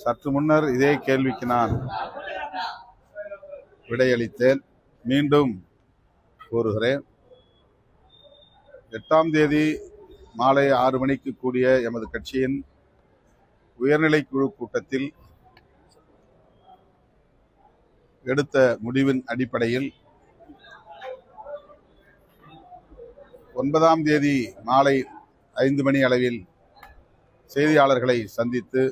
சற்று முன்னர் இதே கேள்விக்கு நான் விடையளித்தேன். மீண்டும் கூறுகிறேன். 8ஆம் தேதி மாலை 6 மணிக்கு கூடிய எமது கட்சியின் உயர்நிலை குழு கூட்டத்தில் எடுத்த முடிவின் அடிப்படையில் 9ஆம் தேதி மாலை 5 மணி அளவில் செய்தியாளர்களை சந்தித்து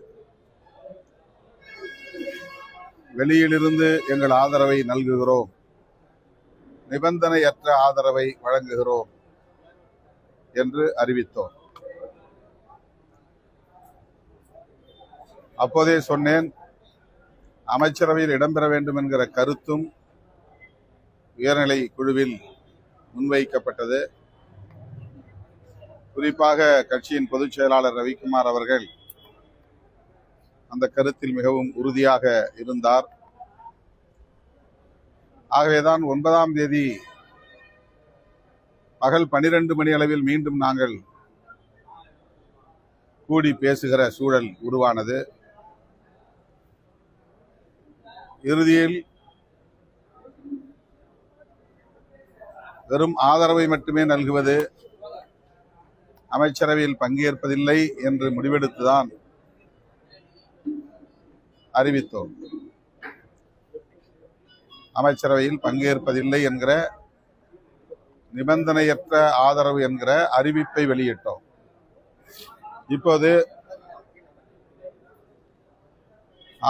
வெளியிலிருந்து எங்கள் ஆதரவை நல்குகிறோம், நிபந்தனையற்ற ஆதரவை வழங்குகிறோம் என்று அறிவித்தோம். அப்போதே சொன்னேன், அமைச்சரவையில் இடம்பெற வேண்டும் என்கிற கருத்தும் உயர்நிலை குழுவில் முன்வைக்கப்பட்டது. குறிப்பாக கட்சியின் பொதுச் செயலாளர் ரவிக்குமார் அவர்கள் அந்த கருத்தில் மிகவும் உறுதியாக இருந்தார். ஆகவேதான் 9ஆம் தேதி பகல் 12 மணி அளவில் மீண்டும் நாங்கள் கூடி பேசுகிற சூழல் உருவானது. இறுதியில் வெறும் ஆதரவை மட்டுமே நல்குவது, அமைச்சரவையில் பங்கேற்பதில்லை என்று முடிவெடுத்துதான் அறிவித்தோம். அமைச்சரவையில் பங்கேற்பதில்லை என்கிற நிபந்தனையற்ற ஆதரவு என்கிற அறிவிப்பை வெளியிட்டோம். இப்போது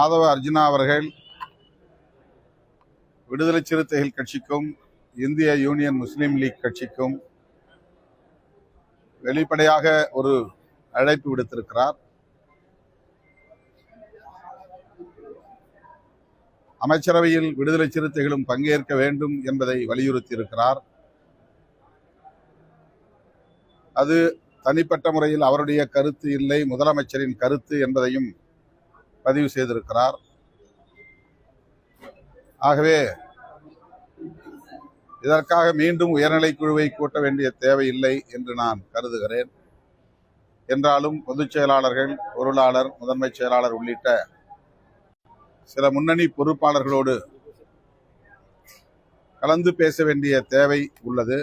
ஆதவ அர்ஜுனா அவர்கள் விடுதலை சிறுத்தைகள் கட்சிக்கும் இந்திய யூனியன் முஸ்லீம் லீக் கட்சிக்கும் வெளிப்படையாக ஒரு அழைப்பு விடுத்திருக்கிறார். அமைச்சரவையில் விடுதலை சிறுத்தைகளும் பங்கேற்க வேண்டும் என்பதை வலியுறுத்தி இருக்கிறார். அது தனிப்பட்ட முறையில் அவருடைய கருத்து இல்லை, முதலமைச்சரின் கருத்து என்பதையும் பதிவு செய்திருக்கிறார். ஆகவே இதற்காக மீண்டும் உயர்நிலை குழுவை கூட்ட வேண்டிய தேவையில்லை என்று நான் கருதுகிறேன். என்றாலும் பொதுச் செயலாளர்கள், பொருளாளர், முதன்மை செயலாளர் உள்ளிட்ட சில முன்னணி பொறுப்பாளர்களோடு கலந்து பேச வேண்டிய தேவை உள்ளது.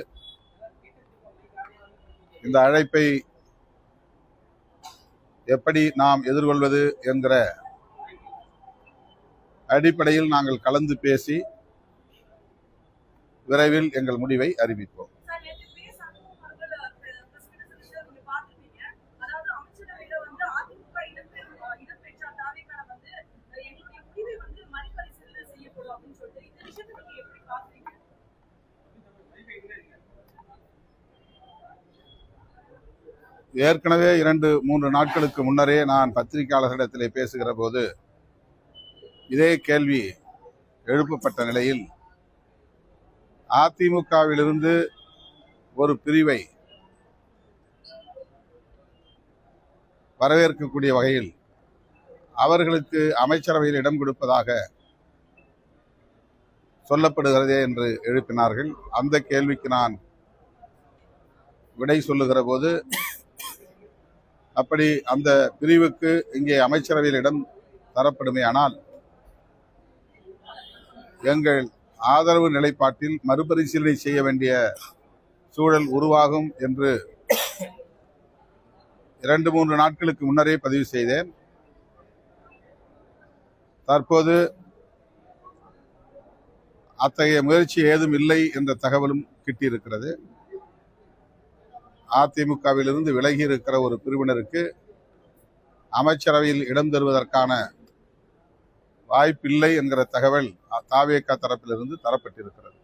இந்த அழைப்பை எப்படி நாம் எதிர்கொள்வது என்கிற அடிப்படையில் நாங்கள் கலந்து பேசி விரைவில் எங்கள் முடிவை அறிவிப்போம். ஏற்கனவே 2-3 நாட்களுக்கு முன்னரே நான் பத்திரிகையாளர்களிடத்திலே பேசுகிற போது இதே கேள்வி எழுப்பப்பட்ட நிலையில் அதிமுகவிலிருந்து ஒரு பிரிவை வரவேற்கக்கூடிய வகையில் அவர்களுக்கு அமைச்சரவையில் இடம் கொடுப்பதாக சொல்லப்படுகிறதே என்று எழுப்பினார்கள். அந்த கேள்விக்கு நான் விடை சொல்லுகிற போது, அப்படி அந்த பிரிவுக்கு இங்கே அமைச்சரவையில் இடம் தரப்படுமேயானால் எங்கள் ஆதரவு நிலைப்பாட்டில் மறுபரிசீலனை செய்ய வேண்டிய சூழல் உருவாகும் என்று 2-3 நாட்களுக்கு முன்னரே பதிவு செய்தேன். தற்போது அத்தகைய முயற்சி ஏதும் இல்லை என்ற தகவலும் கிட்டியிருக்கிறது. அதிமுகவிலிருந்து விலகி இருக்கிற ஒரு பிரிவினருக்கு அமைச்சரவையில் இடம் தருவதற்கான வாய்ப்பில்லை என்கிற தகவல் தாவேகா தரப்பிலிருந்து தரப்பட்டிருக்கிறது.